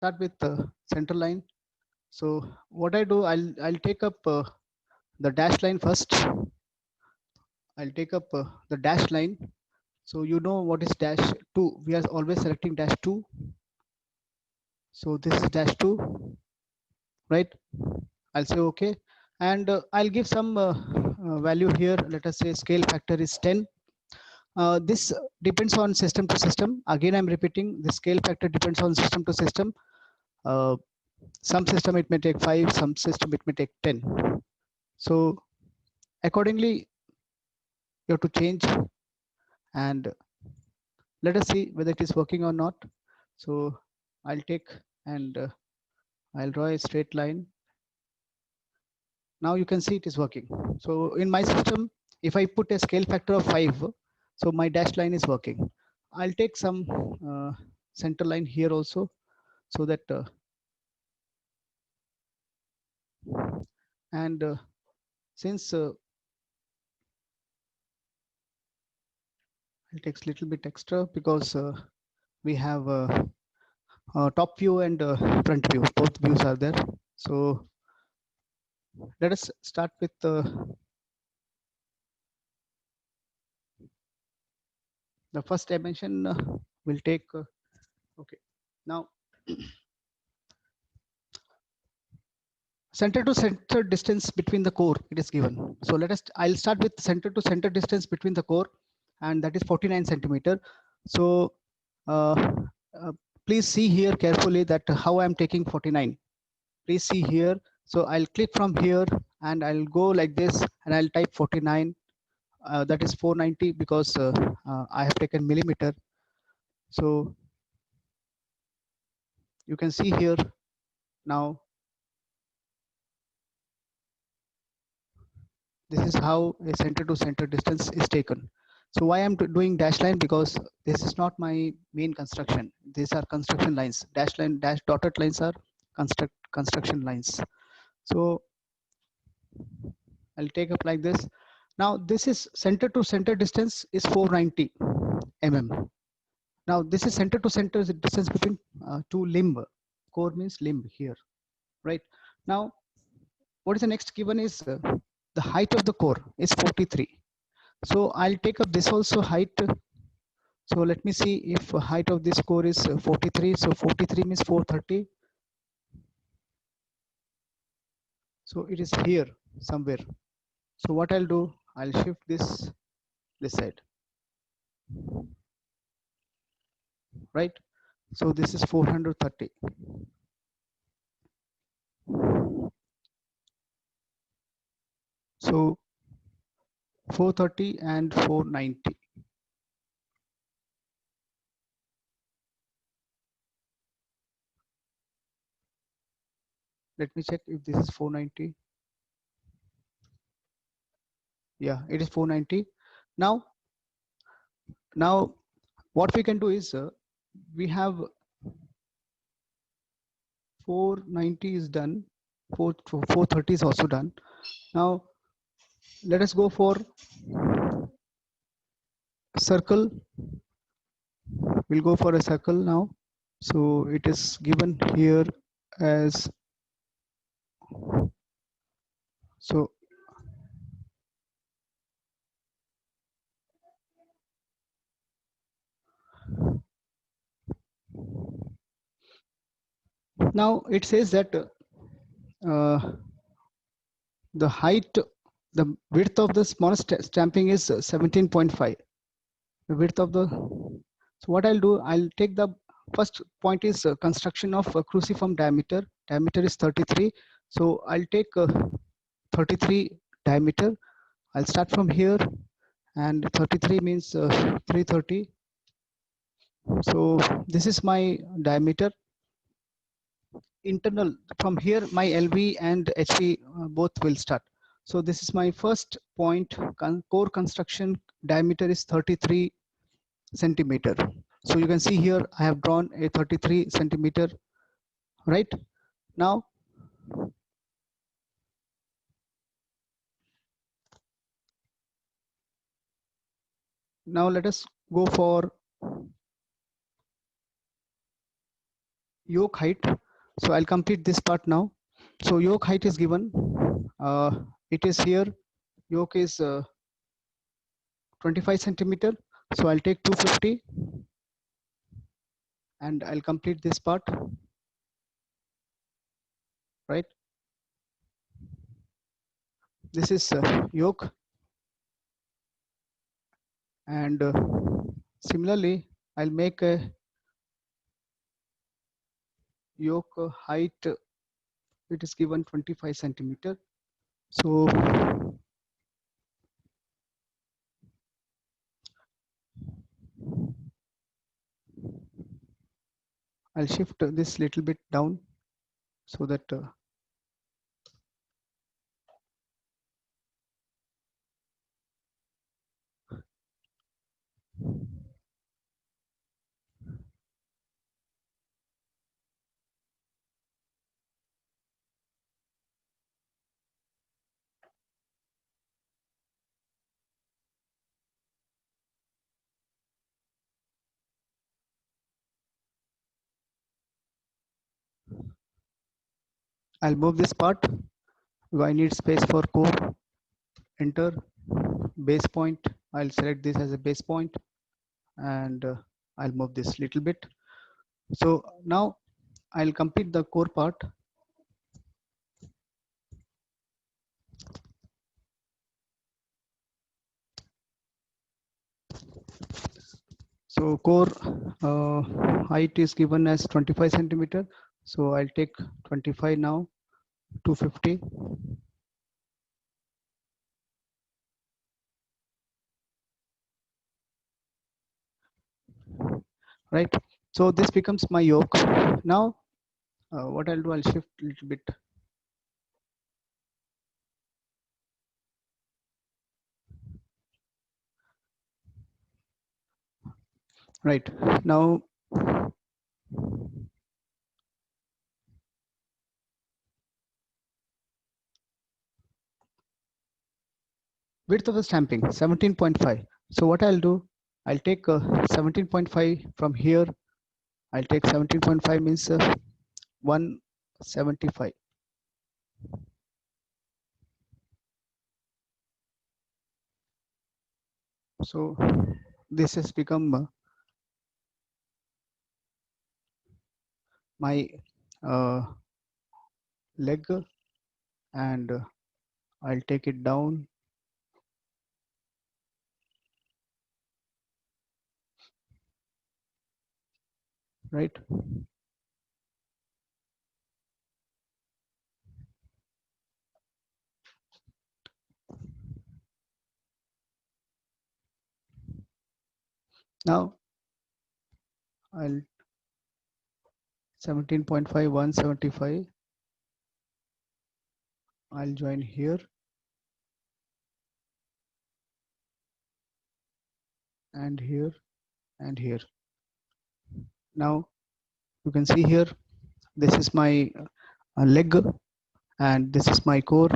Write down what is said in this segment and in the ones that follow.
start with the center line. So what I do, I'll take up the dash line first. I'll take up the dash line. So you know what is dash 2. We are always selecting dash 2. So this is dash 2, right? I'll say okay. And I'll give some value here. Let us say scale factor is 10. This depends on system to system. Again, I'm repeating, the scale factor depends on system to system. Some system it may take 5, some system it may take 10. So accordingly, you have to change, and let us see whether it is working or not. So I'll take and I'll draw a straight line. Now you can see it is working. So in my system, if I put a scale factor of 5, so my dash line is working. I'll take some center line here also, so that and since it takes a little bit extra because we have top view and front view, both views are there. So let us start with the first dimension. We'll take okay. Now center to center distance between the core, it is given. So I'll start with center to center distance between the core, and that is 49 centimeter. So uh, uh, please see here carefully that how I'm taking 49. Please see here. So I'll click from here and I'll go like this and I'll type 49. That is 490 because I have taken millimeter. So you can see here now. This is how a center to center distance is taken. So why I'm doing dash line, because this is not my main construction. These are construction lines. Dash line, dash dotted lines are construction lines. So I'll take up like this. Now this is center to center distance is 490 mm. Now this is center to center distance between two limb. Core means limb here, right? Now what is the next given is the height of the core is 43. So I'll take up this also height. So let me see if height of this core is 43. So 43 means 430. So it is here somewhere. So what I'll do, I'll shift this side, right? So this is 430. So 430 and 490. Let me check if this is 490. Yeah, it is 490. Now what we can do is we have 490 is done. 430 is also done. Now let us go for circle. We'll go for a circle now. So it is given here as, so now it says that the height, the width of the smallest stamping is 17.5. The width of the, so what I'll do, I'll take the first point is construction of cruciform diameter. Diameter is 33. So I'll take 33 diameter. I'll start from here, and 33 means 330. So this is my diameter. Internal, from here my LV and HV both will start. So this is my first point. Core construction diameter is 33 centimeter. So you can see here I have drawn a 33 centimeter, right? Now let us go for, yoke height. So I'll complete this part now. So yoke height is given. It is here. Yoke is 25 centimeter. So I'll take 250 and I'll complete this part, right? This is yoke, and similarly I'll make a yoke height. It is given 25 centimeter. So I'll shift this little bit down so that I'll move this part. I need space for core. Enter base point. I'll select this as a base point, and I'll move this little bit. So now I'll complete the core part. So core height is given as 25 centimeter. So I'll take 25 now, 250. Right. So this becomes my yoke. Now what I'll do, I'll shift a little bit. Right. Now width of the stamping 17.5. So what I'll do, I'll take 17.5 from here. I'll take 17.5 means 175. So this has become my leg, and I'll take it down. Right. Now I'll 17.5, 175. I'll join here and here and here. Now you can see here, this is my leg and this is my core.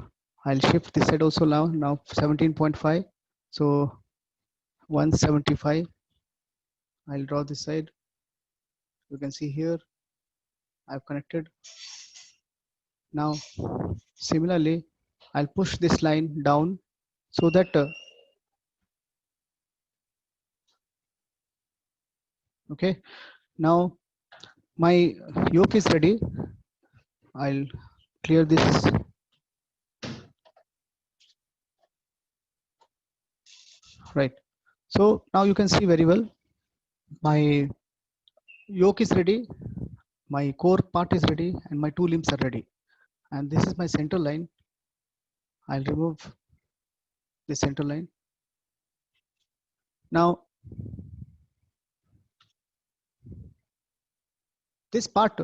I'll shift this side also now 17.5. So 175. I'll draw this side. You can see here I've connected. Now similarly I'll push this line down so that okay, now my yoke is ready. I'll clear this. Right. So now you can see very well my yoke is ready, my core part is ready, and my two limbs are ready. And this is my center line. I'll remove the center line. Now this part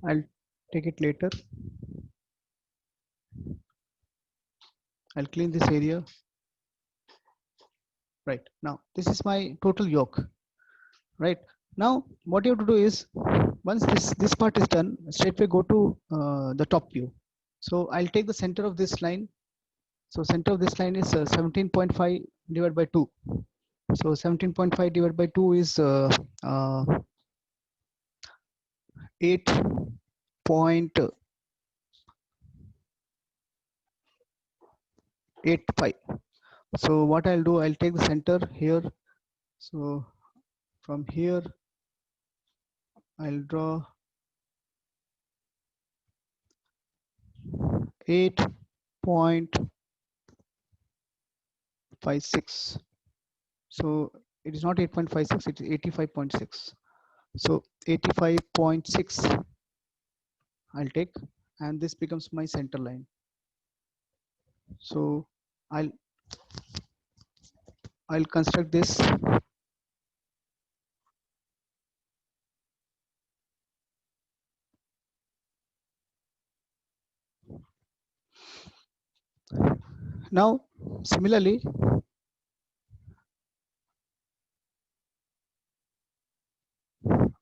I'll take it later. I'll clean this area. Right. Now this is my total yoke. Right. Now what you have to do is, once this part is done, straightway go to the top view. So I'll take the center of this line. So center of this line is 17.5 divided by 2. So 17.5 divided by 2 is 8.85. So what I'll do, I'll take the center here. So from here, I'll draw 8.56. So it is not 8.56, it is 85.6. So 85.6 I'll take, and this becomes my center line. So I'll construct this. Now similarly,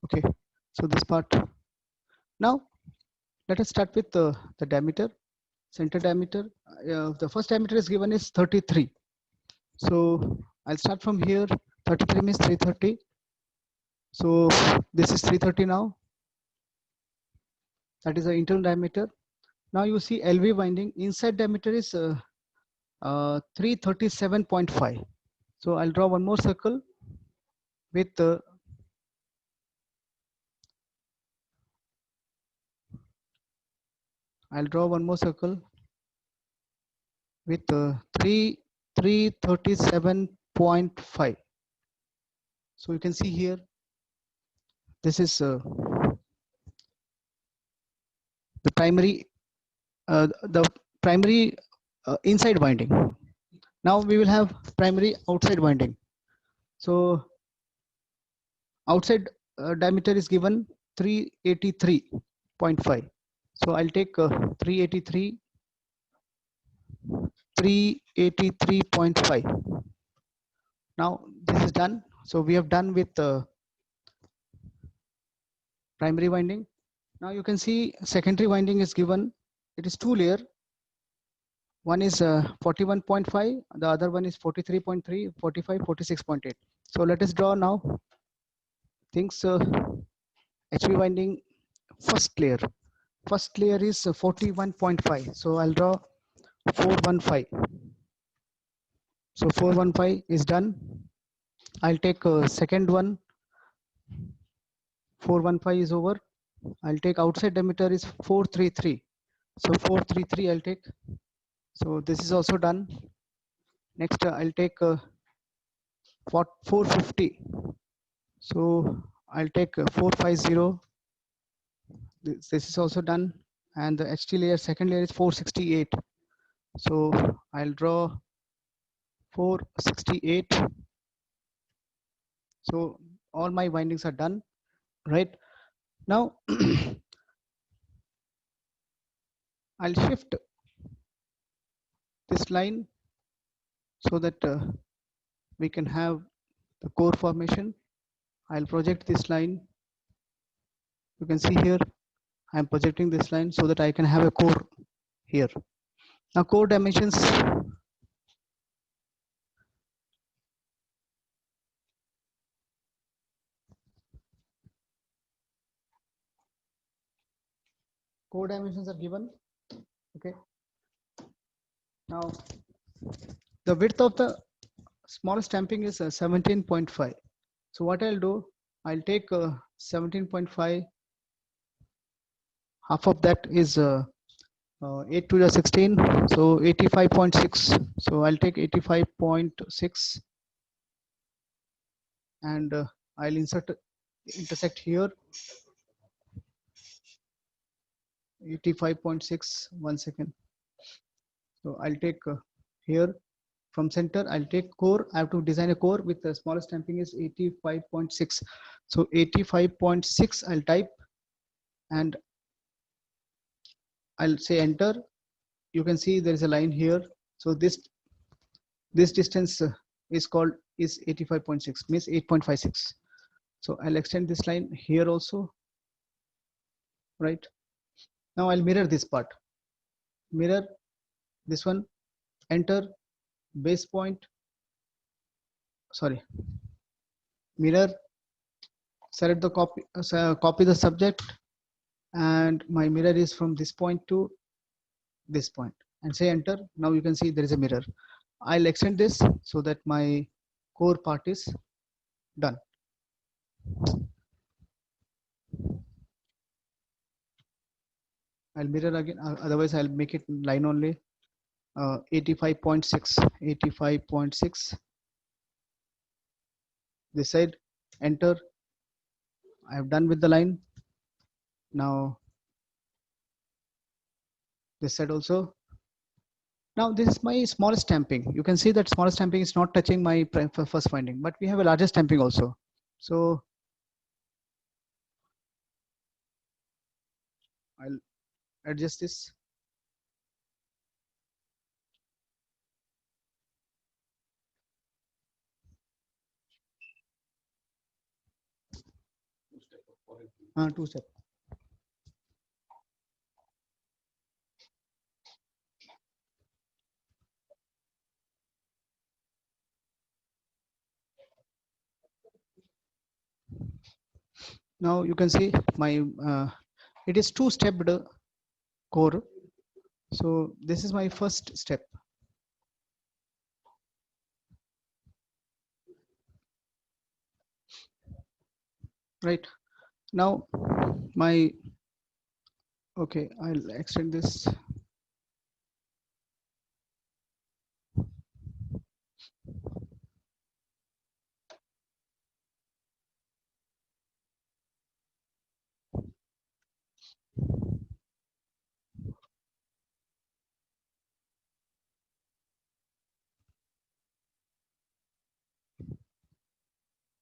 okay, so this part. Now let us start with the diameter, center diameter. The first diameter is given is 33. So I'll start from here. 33 means 330. So this is 330 now. That is the internal diameter. Now you see LV winding. Inside diameter is 337.5. So I'll draw one more circle with I'll draw one more circle with 337.5. So you can see here, this is the primary inside winding. Now we will have primary outside winding. So outside diameter is given 383.5. So I'll take 383.5. Now this is done. So we have done with primary winding. Now you can see secondary winding is given. It is two layer. One is 41.5, the other one is 43.3, 45, 46.8. So let us draw now things. HV winding first layer. First layer is 41.5. So I'll draw 415. So 415 is done. I'll take second one. 415 is over. I'll take outside diameter is 433. So 433 I'll take. So this is also done. Next I'll take 450. So I'll take 450. This is also done. And the HT layer, second layer is 468. So I'll draw 468. So all my windings are done, right? Now I'll shift this line so that we can have the core formation. I'll project this line. You can see here, I'm projecting this line so that I can have a core here. Now core dimensions. Core dimensions are given. Okay. Now the width of the small stamping is 17.5. So what I'll do, I'll take 17.5. Half of that is 8 to the 16. So 85.6. So I'll take 85.6 and I'll intersect here 85.6. 1 second. So I'll take here from center, I'll take core. I have to design a core with the smallest stamping is 85.6. So 85.6 I'll type and I'll say enter. You can see there is a line here. So this distance is 85.6, means 8.56. So I'll extend this line here also, right? Now I'll mirror this part. Mirror this one, enter, base point, sorry, mirror, select the copy the subject, and my mirror is from this point to this point, and say enter. Now you can see there is a mirror. I'll extend this so that my core part is done. I'll mirror again, otherwise I'll make it line only. 85.6, 85.6. This side, enter. I have done with the line. Now this side also. Now this is my small stamping. You can see that small stamping is not touching my first winding, but we have a larger stamping also. So I'll adjust this. Two step. Now you can see my it is two-stepped core. So this is my first step. Right now, my okay, I'll extend this.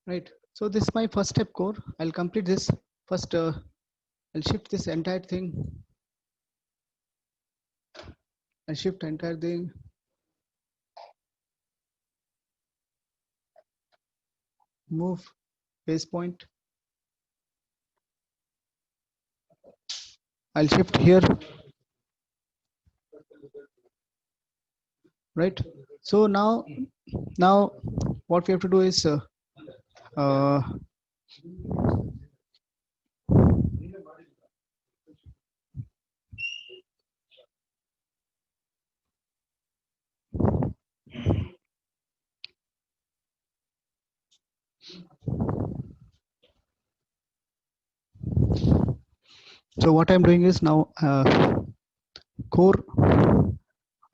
Right. So this is my first step core. I'll complete this first. I'll shift this entire thing. I'll shift entire thing. Move base point. I'll shift here. Right. So now what we have to do is uh, so what I'm doing is now core.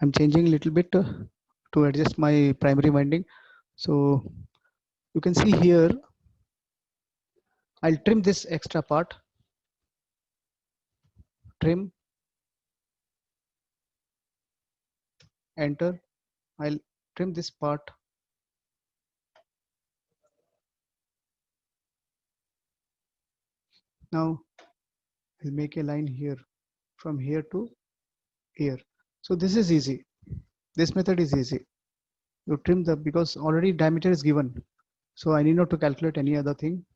I'm changing a little bit to adjust my primary winding. So you can see here, I'll trim this extra part. Trim. Enter. I'll trim this part. Now I'll make a line here from here to here. So this is easy. This method is easy. You trim the, because already diameter is given. So I need not to calculate any other thing.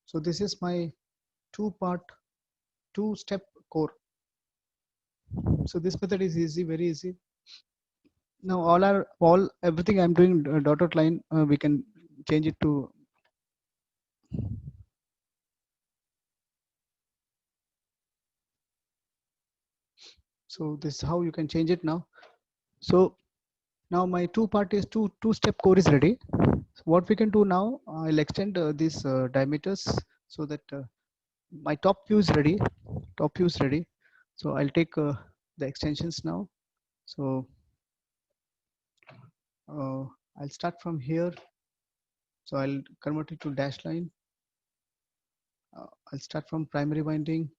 So this is my two-step core. So this method is easy, very easy. Now everything I'm doing dotted line, we can change it to. So this is how you can change it now. So now my two-step core is ready. So what we can do now, I'll extend these diameters so that my top view is ready. Top view is ready. So I'll take the extensions now. So I'll start from here. So I'll convert it to dash line. I'll start from primary winding,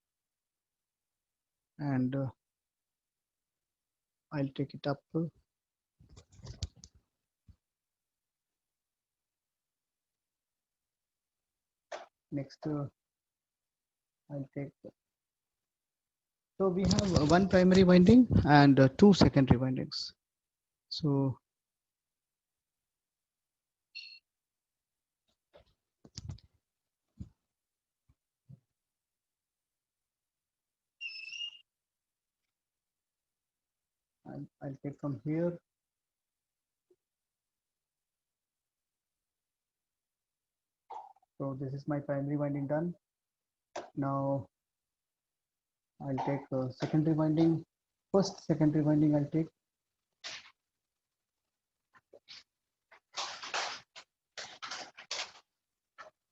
and I'll take it up. Next, I'll take. So we have one primary winding and two secondary windings. So I'll take from here. So this is my primary winding done. Now I'll take secondary winding. First secondary winding I'll take.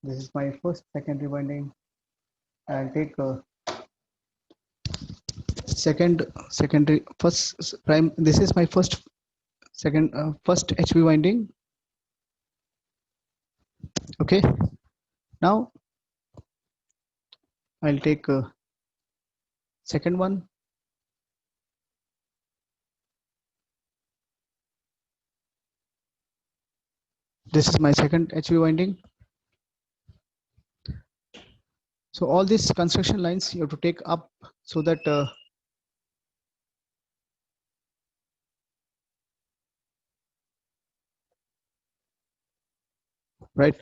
This is my first secondary winding. I'll take secondary first prime. This is my first HV winding. Okay. Now I'll take second one. This is my second HV winding. So all these construction lines you have to take up so that right.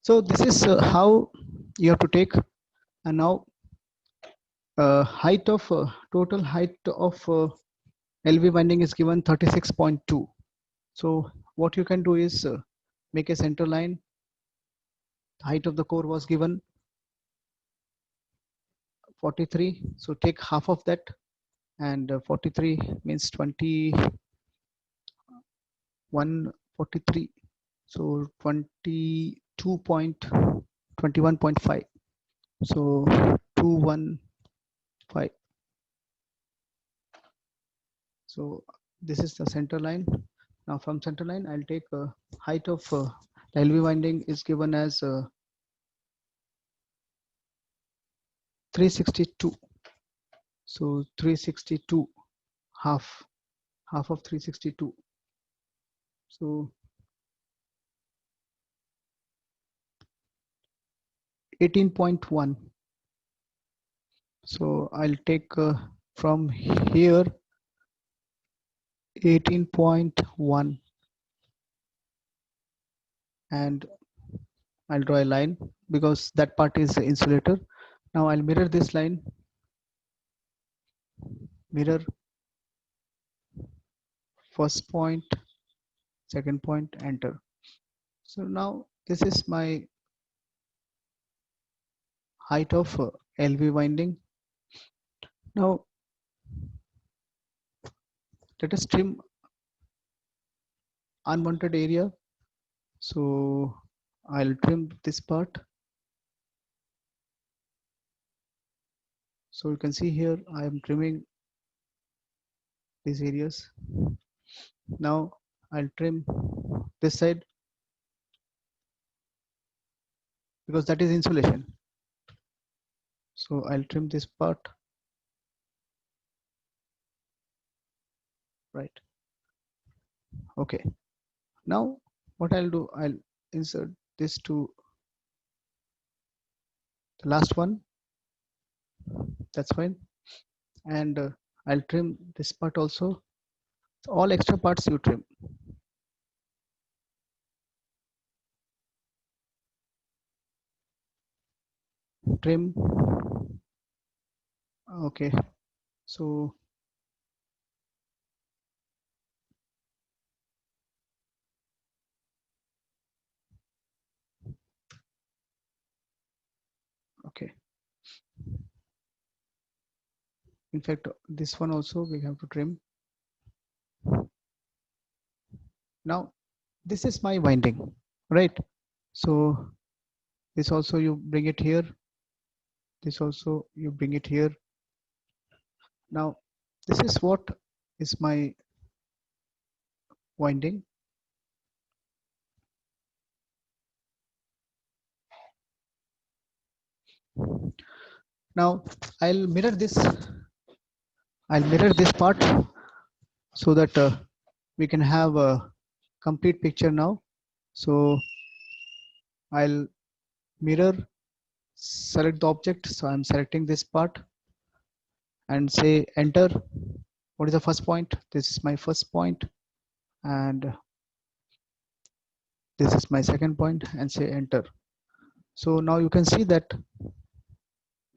So this is how you have to take. And now height of total height of LV winding is given 36.2. So what you can do is make a center line. The height of the core was given 43. So take half of that, and 43 means 2143. So 21.5. So 215. So this is the center line. Now from center line, I'll take height of LV winding is given as 362. So 362 half of 362. So 18.1. So I'll take from here 18.1 and I'll draw a line because that part is the insulator. Now I'll mirror this line, mirror first point, second point, enter. So now this is my height of LV winding. Now let us trim unwanted area. So I'll trim this part. So you can see here I am trimming these areas. Now I'll trim this side because that is insulation. So I'll trim this part. Right. Okay. Now what I'll do, I'll insert this to the last one. That's fine. And I'll trim this part also. So all extra parts you trim. Trim. Okay. So okay. In fact, this one also we have to trim. Now this is my winding, right? So this also you bring it here. This also you bring it here. Now this is what is my winding. Now I'll mirror this part so that we can have a complete picture now. So I'll mirror, select the object. So I'm selecting this part and say enter. What is the first point? This is my first point, and this is my second point, and say enter. So now you can see that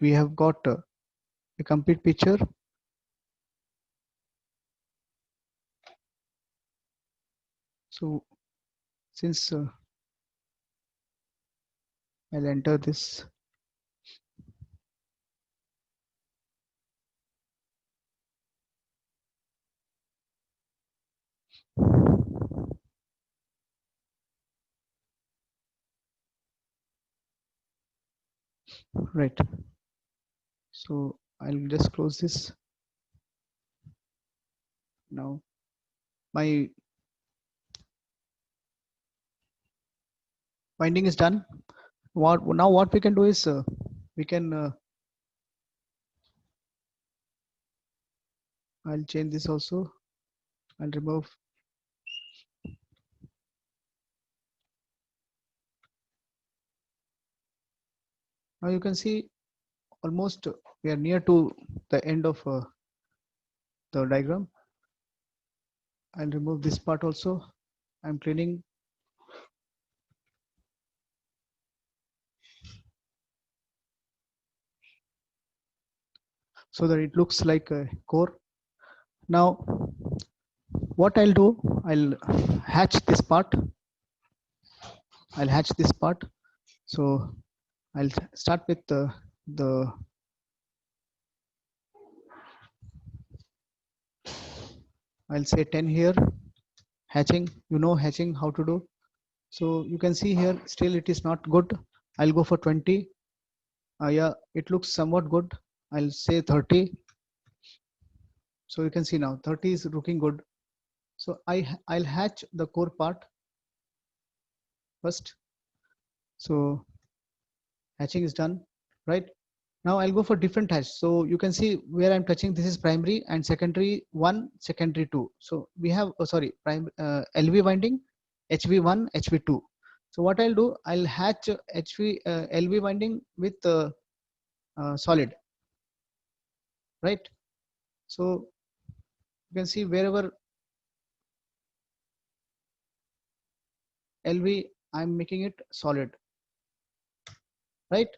we have got a complete picture. So since I'll enter this, right? So I'll just close this now. My binding is done. What we can do is we can I'll change this also. I'll remove. Now you can see almost we are near to the end of the diagram. I'll remove this part also. I'm cleaning. So that it looks like a core. Now what I'll do, I'll hatch this part. I'll hatch this part. So I'll start with the I'll say 10 here. Hatching, you know hatching how to do. So you can see here still it is not good. I'll go for 20. Yeah, it looks somewhat good. I'll say 30. So you can see now 30 is looking good. So I'll hatch the core part first. So hatching is done, right? Now I'll go for different hatch. So you can see where I'm touching. This is primary and secondary 1, secondary 2. So we have, oh sorry, LV winding, HV1, HV2. So what I'll do, I'll hatch LV winding with solid, right? So you can see wherever LV, I'm making it solid, right?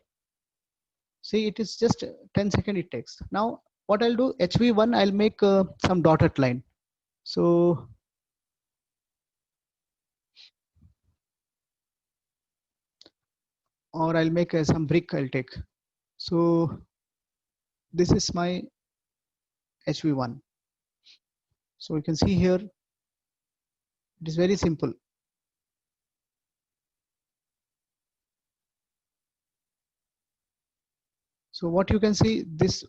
See, it is just 10 seconds it takes. Now what I'll do, HV1, I'll make some dotted line. So or I'll make some brick I'll take. So this is my HV1. So you can see here, it is very simple. So what you can see, this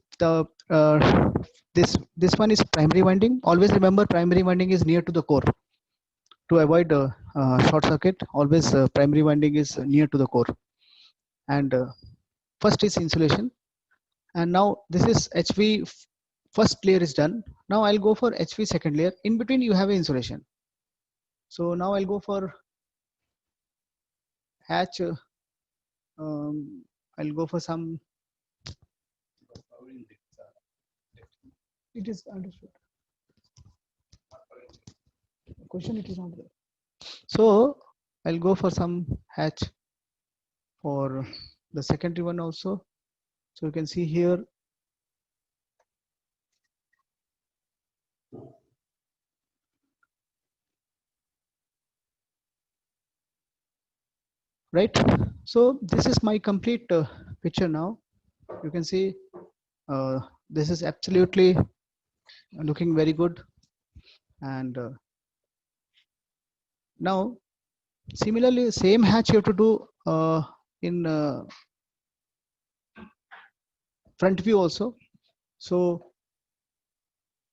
one is primary winding. Always remember primary winding is near to the core. To avoid short circuit, always primary winding is near to the core. And first is insulation. And now this is HV first layer is done. Now I'll go for HV second layer. In between you have a insulation. So now I'll go for hatch. I'll go for some. It is understood. Question it is not there. So I'll go for some hatch for the secondary one also. So you can see here. Right. So this is my complete picture now. You can see this is absolutely looking very good. And now similarly, same hatch you have to do in front view also. So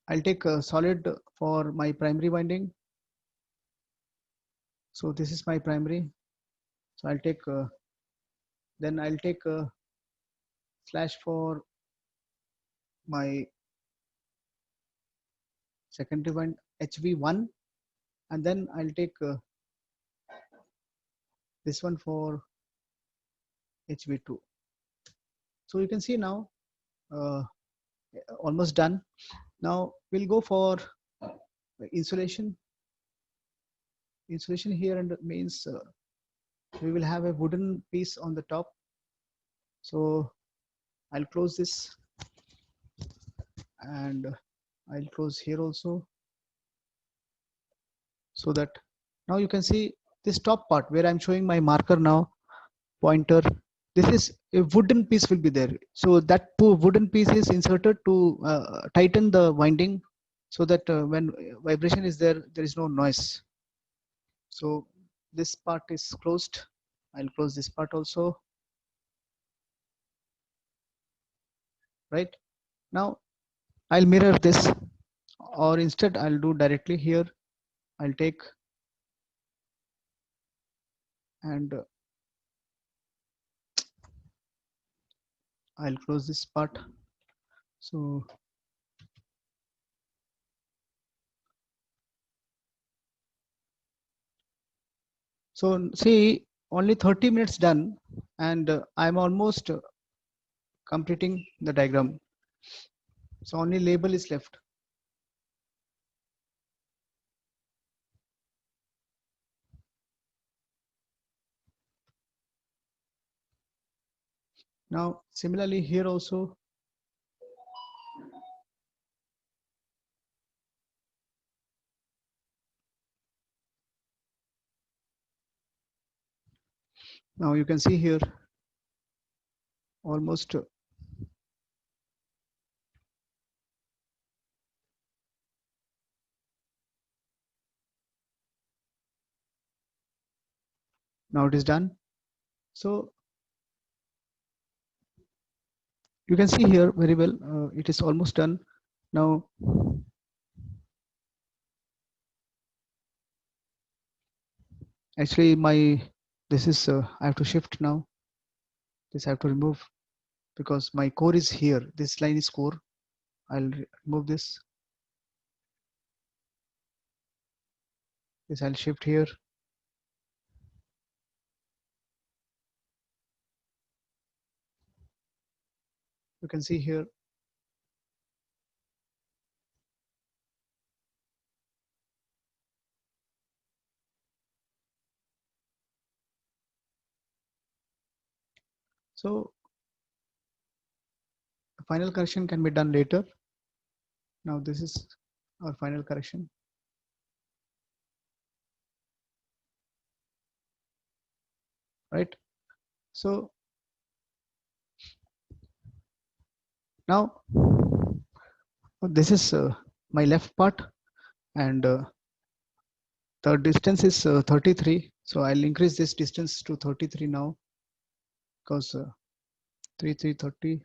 I'll take a solid for my primary winding. So this is my primary. So I'll take then I'll take a slash for my secondary wind HV1, and then I'll take this one for HV2. So you can see now uh, almost done. Now we'll go for insulation. Insulation here and means we will have a wooden piece on the top. So I'll close this and I'll close here also, so that Now you can see this top part where I'm showing my marker now, pointer. This is a wooden piece will be there. So that wooden piece is inserted to tighten the winding so that when vibration is there, there is no noise. So this part is closed. I'll close this part also. Right now, I'll mirror this, or instead I'll do directly here. I'll take and I'll close this part. So see, only 30 minutes done, and I'm almost completing the diagram. So only label is left. Now similarly here also, now you can see here almost now it is done. So you can see here very well, it is almost done. Now actually this is I have to shift now. This I have to remove because my core is here. This line is core. I'll remove this. This I'll shift here. You can see here. So the final correction can be done later. Now this is our final correction. Right. So now this is my left part, and the distance is 33. So I'll increase this distance to 33 now, because 30.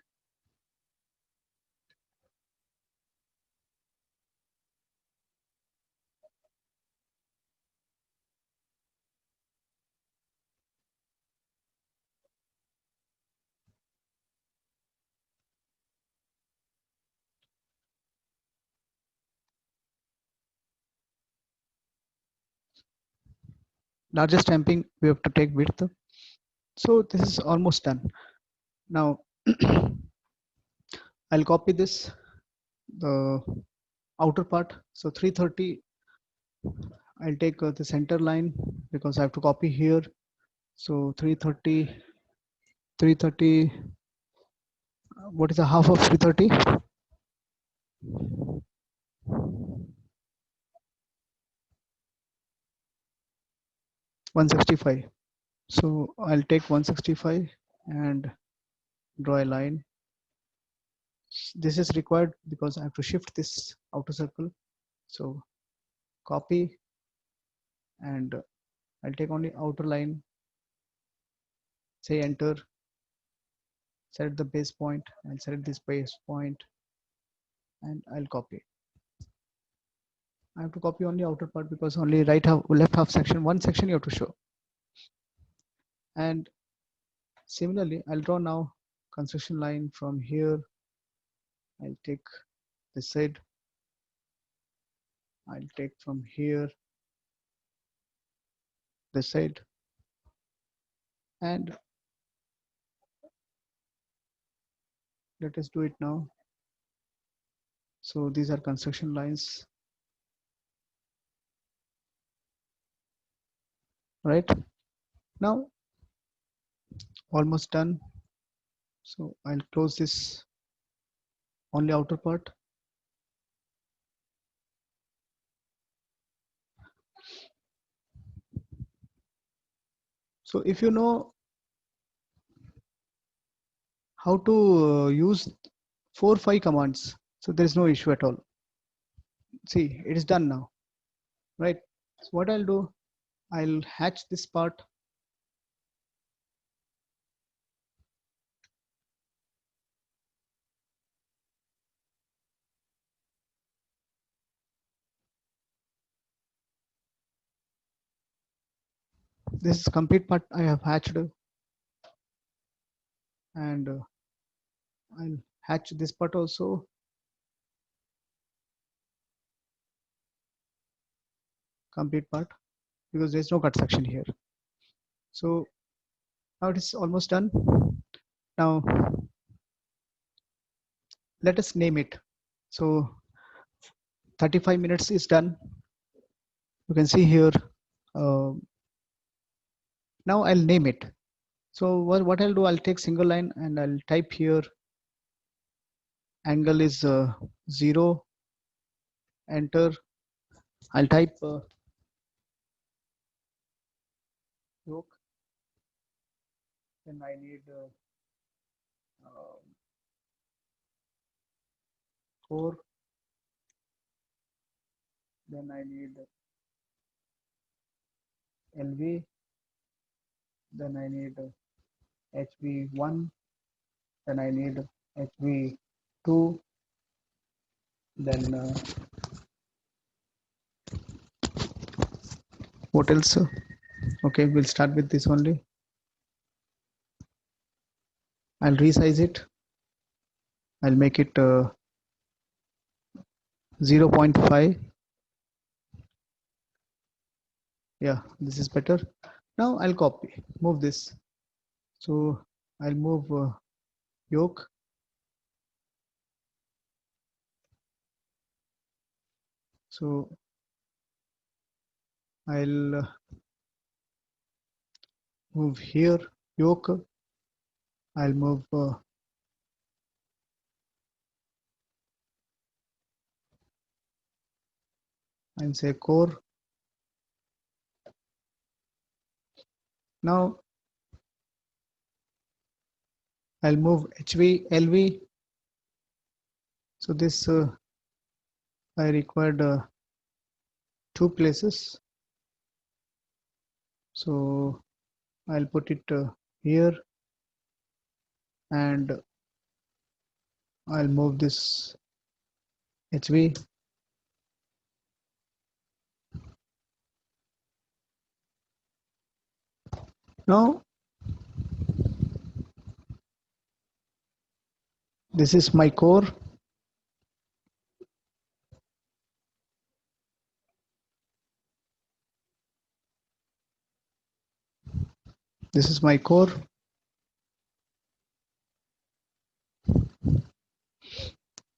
Largest stamping we have to take width. So this is almost done. Now I'll copy this, the outer part. So 330, I'll take the center line because I have to copy here. So 330, what is the half of 330? 165. So I'll take 165 and draw a line. This is required because I have to shift this outer circle. So copy, and I'll take only outer line, say enter, select the base point and select this base point, and I'll copy. I have to copy only outer part because only right half, left half section, one section you have to show. And similarly, I'll draw now construction line from here. I'll take this side. I'll take from here this side, and let us do it now. So these are construction lines, right? Now almost done. So I'll close this only outer part. So if you know how to use 4-5 commands, so there is no issue at all. See, it is done now, right? So what I'll do, I'll hatch this part. This is complete part I have hatched, and I'll hatch this part also. Complete part, because there's no cut section here. So now it is almost done. Now let us name it. So 35 minutes is done. You can see here. Uh, now I'll name it. So what I'll do, I'll take single line and I'll type here angle is 0, enter. I'll type yoke, then I need core, then I need LV, then I need HV1, then I need HV2, then what else? Okay, we'll start with this only. I'll resize it. I'll make it 0.5. Yeah, this is better. Now I'll copy, move this. So I'll move yoke. So I'll move here yoke. I'll move and say core. Now I'll move HV, LV. So this I required 2 places. So I'll put it here, and I'll move this HV. Now this is my core. This is my core.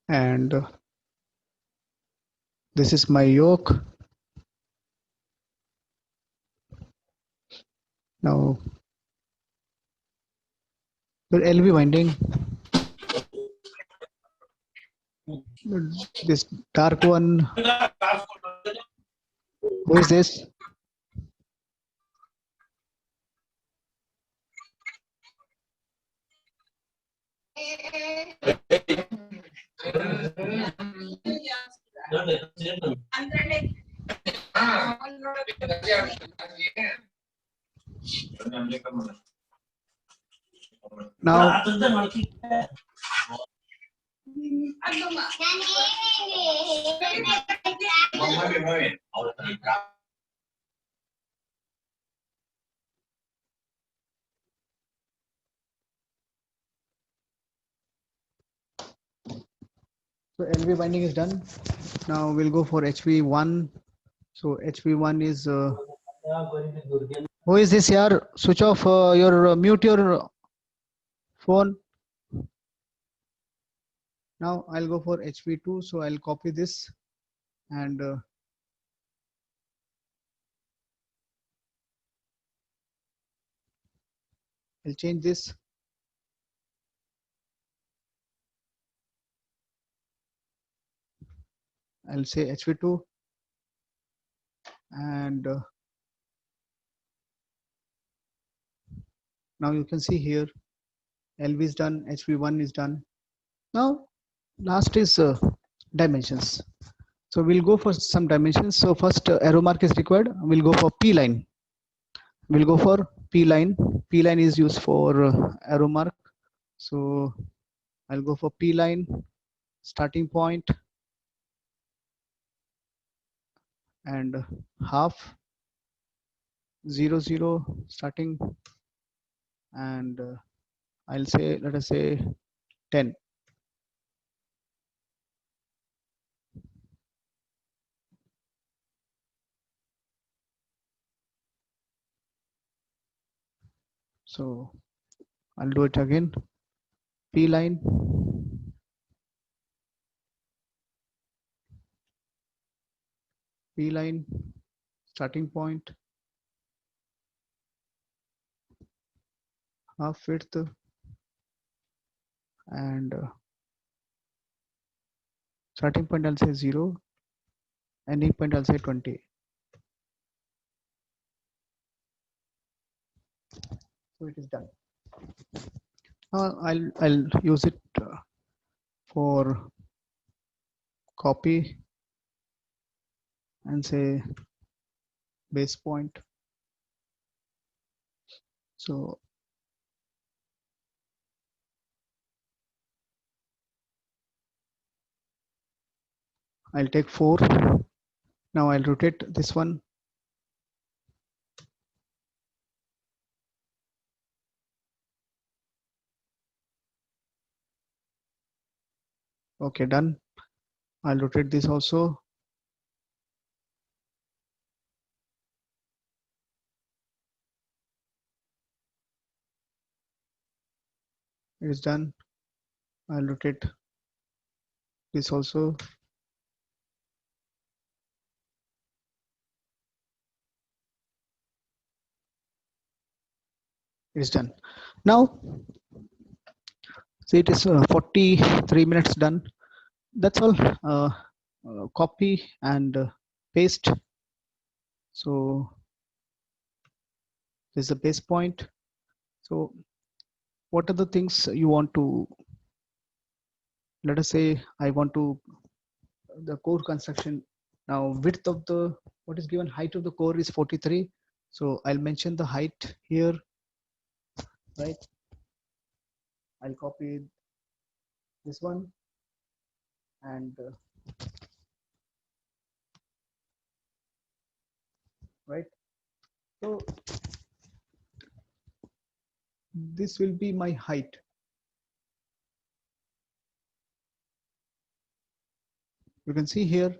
And this is my yoke. Now the LV winding, this dark one, who is this? Now so LV binding is done. Now we'll go for HV1. So HV1 is who is this here? Switch off your mute your phone. Now I'll go for HV2. So I'll copy this and I'll change this. I'll say HV2 and Now you can see here LV is done, HV1 is done. Now last is dimensions. So we'll go for some dimensions. So first arrow mark is required. We'll go for P line. We'll go for P line. P line is used for arrow mark. So I'll go for P line, starting point and half, 0 0 starting, and I'll say, let us say 10. So I'll do it again. P line, P line, starting point, half width, and starting point I'll say 0, ending point I'll say 20. So it is done. I'll use it for copy and say base point. So I'll take 4. Now I'll rotate this one. Okay, done. I'll rotate this also. It is done. I'll rotate this also. It is done. Now, see, it is 43 minutes done. That's all. Copy and paste. So this is the base point. So what are the things you want to, let us say I want to the core construction. Now width of the, what is given, height of the core is 43. So I'll mention the height here, right? I'll copy this one and right. So this will be my height. You can see here,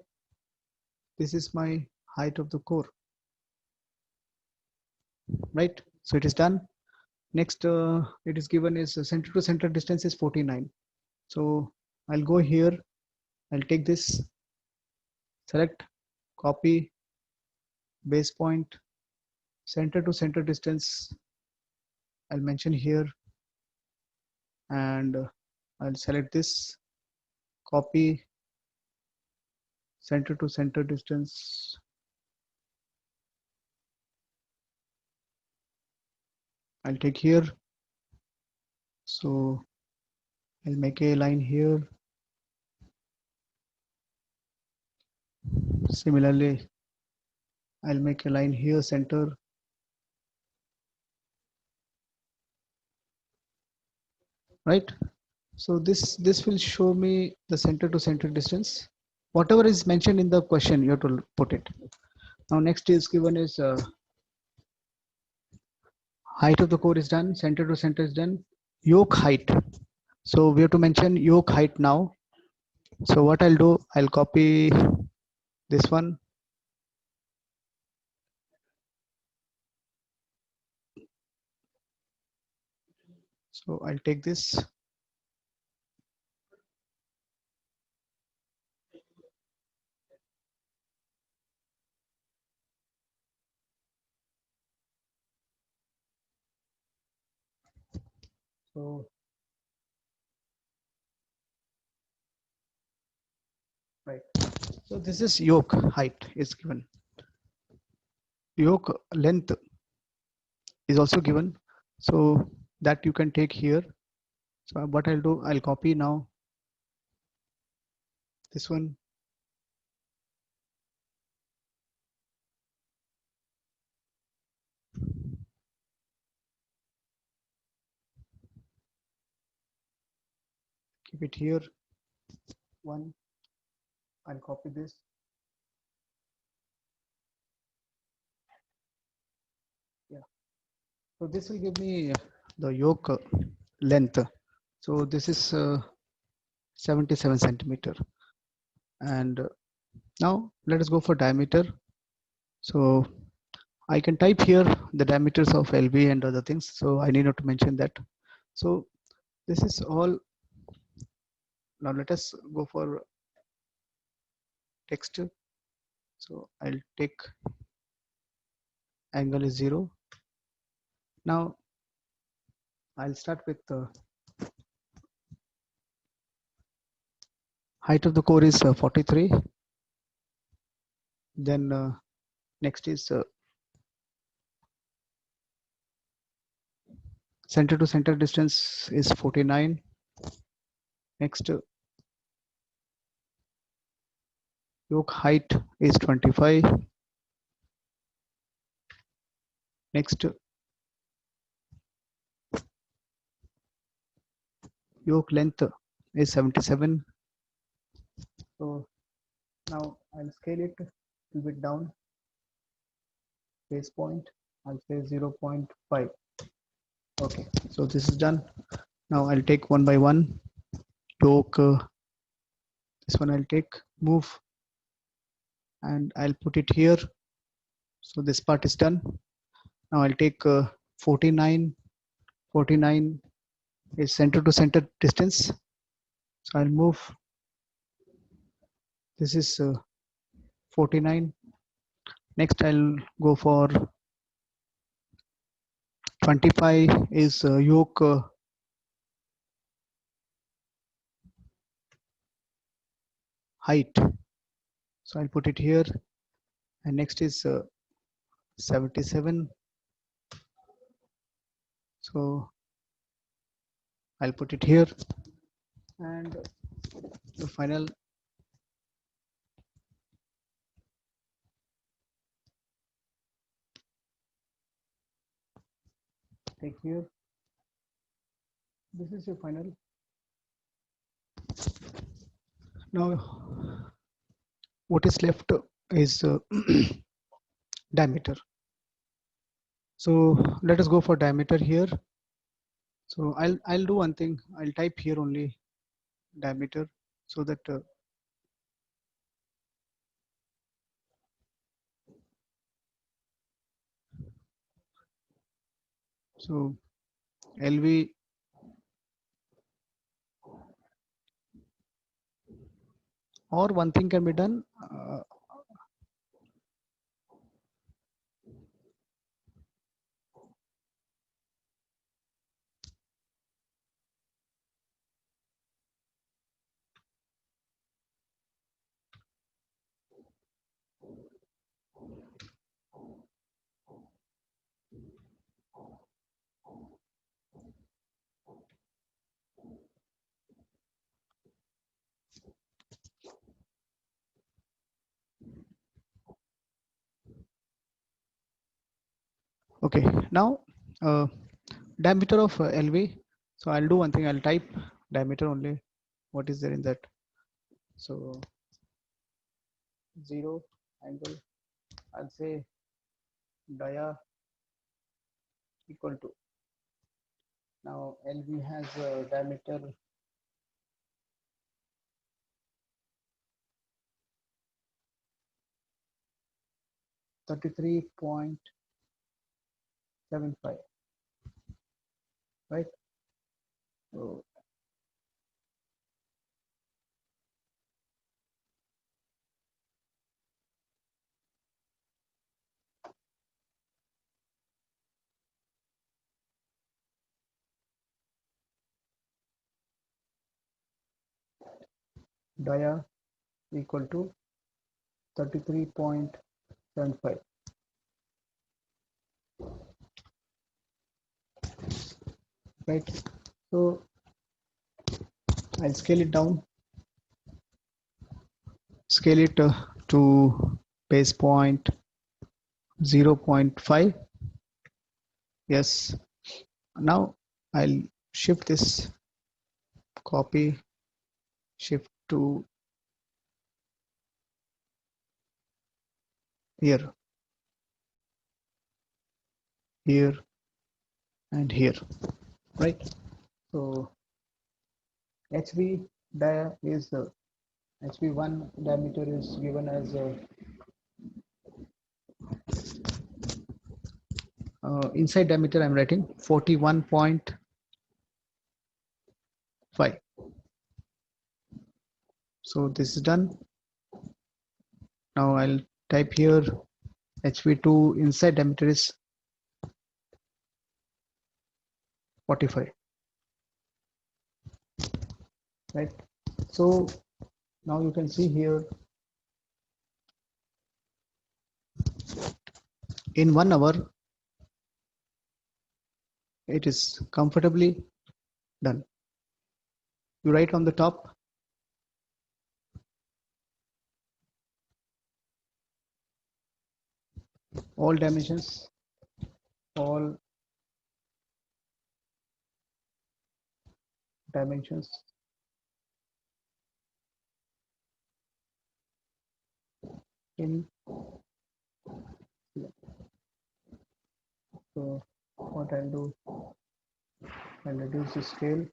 this is my height of the core, right? So it is done. Next, it is given is center to center distance is 49. So I'll go here. I'll take this, select, copy, base point, center to center distance. I'll mention here, and I'll select this, copy, center to center distance. I'll take here. So I'll make a line here. Similarly, I'll make a line here, center. Right. So this will show me the center to center distance. Whatever is mentioned in the question, you have to put it. Now next is given is height of the core is done, center to center is done, yoke height. So we have to mention yoke height now. So what I'll do, I'll copy this one. So I'll take this. So right. So this is yoke height is given. Yoke length is also given. So that you can take here. So what I'll do, I'll copy now this one. Keep it here. One, I'll copy this. Yeah. So this will give me the yoke length. So this is 77 centimeter. And now let us go for diameter. So I can type here the diameters of LV and other things. So I need not to mention that. So this is all. Now let us go for text. So I'll take angle is 0. Now I'll start with the height of the core is 43. Then next is center to center distance is 49. Next yoke height is 25. Next yoke length is 77. So now I'll scale it a little bit down. Base point, I'll say 0.5. Okay, so this is done. Now I'll take one by one. Yoke, this one I'll take, move, and I'll put it here. So this part is done. Now I'll take 49. 49 is center to center distance. So I'll move. This is 49. Next I'll go for 25 is yoke height. So I'll put it here. And next is 77. So I'll put it here. And the final take here. This is your final. Now what is left is diameter. So let us go for diameter here. So I'll do one thing. I'll type here only diameter so that so LV or one thing can be done. Okay, now diameter of LV. So I'll do one thing. I'll type diameter only. What is there in that? So 0 angle. I'll say dia equal to. Now LV has a diameter 33.75, right? So dia equal to 33.75. right? So I'll scale it down, scale it to base point 0.5. Yes. Now I'll shift this, copy, shift to here, here, and here, right? So HV dia is HV1 diameter is given as inside diameter. I'm writing 41.5. So this is done. Now I'll type here HV2 inside diameter is 45, right? So now you can see here in 1 hour it is comfortably done. You write on the top all dimensions, all dimensions in. So what I'll do, I'll reduce the scale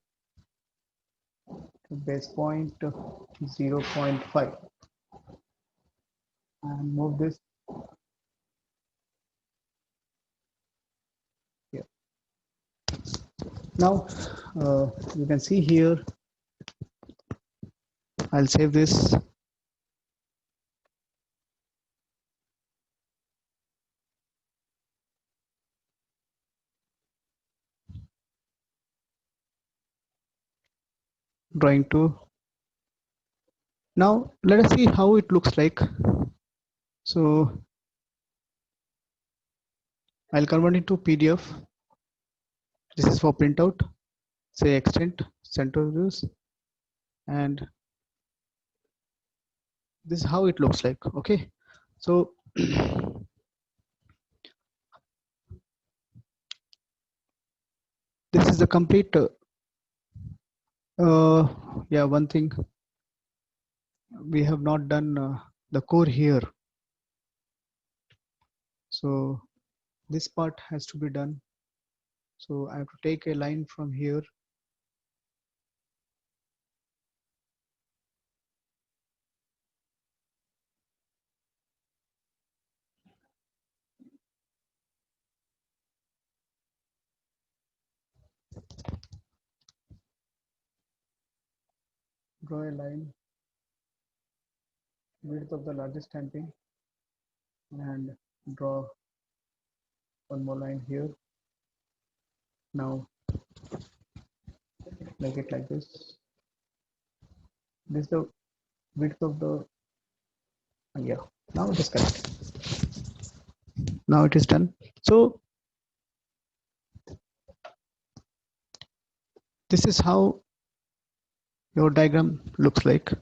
to base point 0.5 and move this here. Now you can see here, I'll save this. Drawing 2. Now let us see how it looks like. So I'll convert it to PDF. This is for printout. Say extend center views, and this is how it looks like. Okay, so this is the complete yeah, one thing we have not done the core here, so this part has to be done. So I have to take a line from here, draw a line, width of the largest stamping, and draw one more line here. Now make it like this. This is the width of the, yeah, now it is correct. Now it is done. So this is how your diagram looks like.